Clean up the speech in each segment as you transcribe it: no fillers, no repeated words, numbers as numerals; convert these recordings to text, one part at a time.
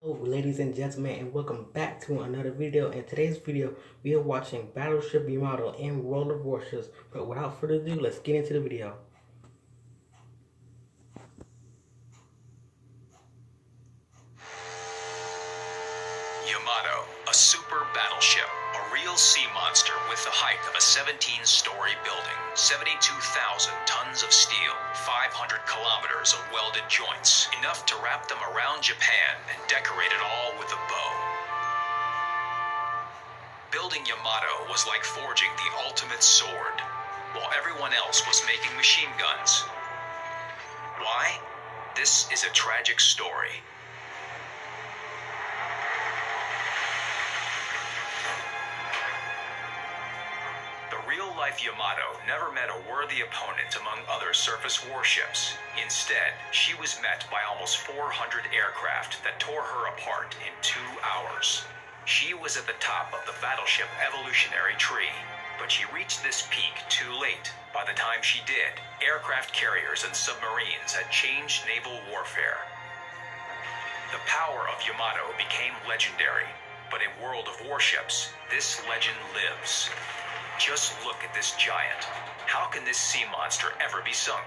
Hello, ladies and gentlemen, and welcome back to another video. In today's video, we are watching Battleship Yamato in World of Warships. But without further ado, let's get into the video. Yamato, a super battleship, a real sea monster with the height of a 17-story building, 72,000 tons of steel, 500 kilometers of welded joints, enough to wrap them around Japan and decorate it all with a bow. Building Yamato was like forging the ultimate sword, while everyone else was making machine guns. Why? This is a tragic story. Real-life Yamato never met a worthy opponent among other surface warships. Instead, she was met by almost 400 aircraft that tore her apart in 2 hours. She was at the top of the battleship evolutionary tree, but she reached this peak too late. By the time she did, aircraft carriers and submarines had changed naval warfare. The power of Yamato became legendary, but in World of Warships, this legend lives. Just look at this giant. How can this sea monster ever be sunk?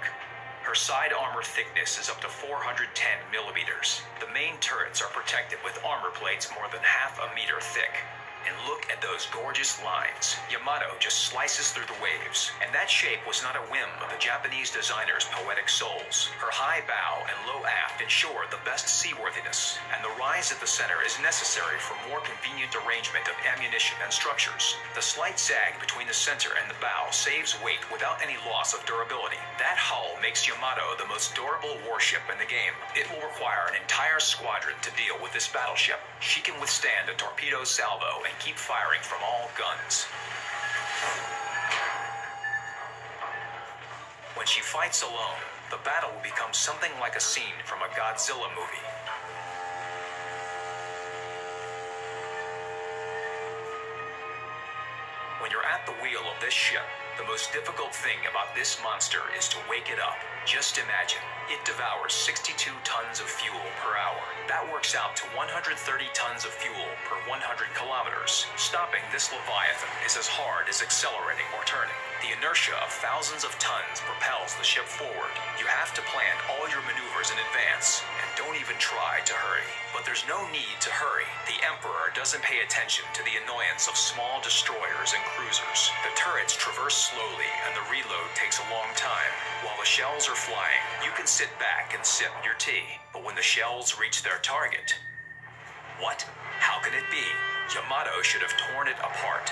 Her side armor thickness is up to 410 millimeters. The main turrets are protected with armor plates more than half a meter thick. And look at those gorgeous lines. Yamato just slices through the waves. And that shape was not a whim of the Japanese designer's poetic souls. Her high bow and low aft ensure the best seaworthiness. And the rise at the center is necessary for more convenient arrangement of ammunition and structures. The slight sag between the center and the bow saves weight without any loss of durability. That hull makes Yamato the most durable warship in the game. It will require an entire squadron to deal with this battleship. She can withstand a torpedo salvo and keep firing from all guns. When she fights alone, the battle will become something like a scene from a Godzilla movie. When you're at the wheel of this ship, the most difficult thing about this monster is to wake it up. Just imagine, it devours 62 tons of fuel per hour. That works out to 130 tons of fuel per 100 kilometers. Stopping this Leviathan is as hard as accelerating or turning. The inertia of thousands of tons propels the ship forward. You have to plan all your maneuvers in advance, and don't even try to hurry. But there's no need to hurry. The Emperor doesn't pay attention to the annoyance of small destroyers and cruisers. The turrets traverse slowly, and the reload takes a long time. While the shells are flying, you can sit back and sip your tea. But when the shells reach their target, what? How can it be? Yamato should have torn it apart.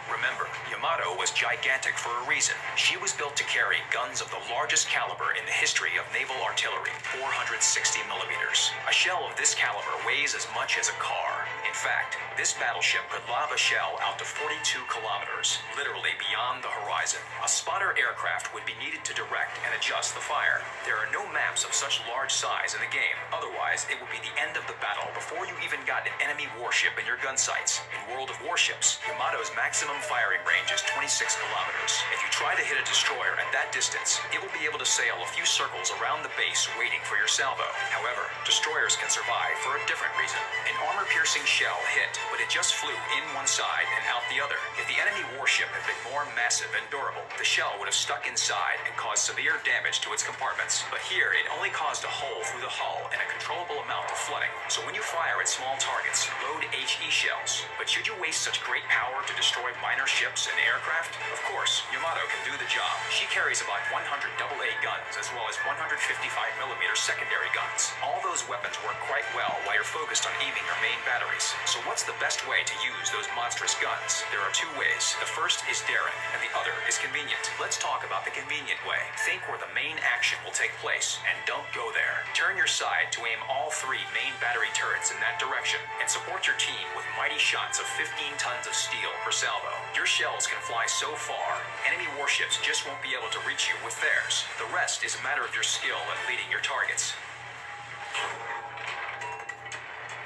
Remember, Yamato was gigantic for a reason. She was built to carry guns of the largest caliber in the history of naval artillery, 460 millimeters. A shell of this caliber weighs as much as a car. In fact, this battleship could lob a shell out to 42 kilometers, literally beyond the horizon. A spotter aircraft would be needed to direct and adjust the fire. There are no maps of such large size in the game, otherwise it would be the end of the battle before you even got an enemy warship in your gun sights. In World of Warships, Yamato's maximum firing range is 26 kilometers. If you try to hit a destroyer at that distance, it will be able to sail a few circles around the base waiting for your salvo. However, destroyers can survive for a different reason. An armor-piercing shell hit, but it just flew in one side and out the other. If the enemy warship had been more massive and durable, the shell would have stuck inside and caused severe damage to its compartments. But here, it only caused a hole through the hull and a controllable amount of flooding. So when you fire at small targets, load HE shells. But should you waste such great power to destroy minor ships and aircraft? Of course, Yamato can do the job. She carries about 100 AA guns as well as 155mm secondary guns. All those weapons work quite well while you're focused on aiming your main batteries. So what's the best way to use those monstrous guns? There are two ways. The first is daring, and the other is convenient. Let's talk about the convenient way. Think where the main action will take place, and don't go there. Turn your side to aim all 3 main battery turrets in that direction, and support your team with mighty shots of 15 tons of steel per salvo. Your shells can fly so far, enemy warships just won't be able to reach you with theirs. The rest is a matter of your skill at leading your targets.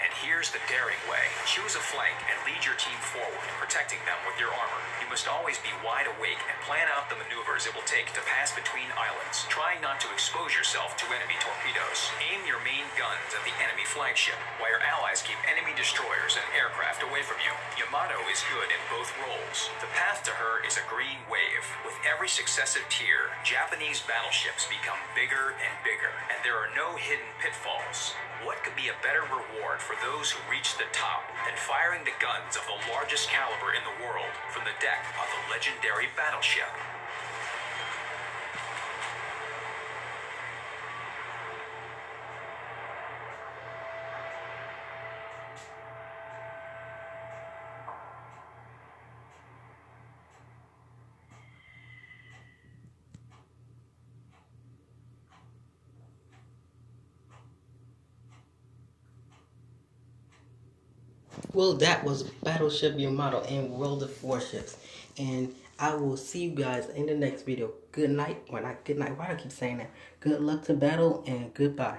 And Here's the daring way. Choose a flank and lead your team forward, protecting them with your armor. You must always be wide awake and plan out the maneuvers it will take to pass between islands, trying not to expose yourself to enemy torpedoes. Aim your main guns at the enemy flagship, while your allies keep enemy destroyers and aircraft away from you. Yamato is good in both roles. The path to her is a green wave. With every successive tier, Japanese battleships become bigger and bigger, and there are no hidden pitfalls. What could be a better reward for those who reach the top than firing the guns of the largest caliber in the world from the deck of the legendary battleship? Well, that was Battleship Yamato and World of Warships. And I will see you guys in the next video. Good night. Well, not good night. Why do I keep saying that? Good luck to battle and goodbye.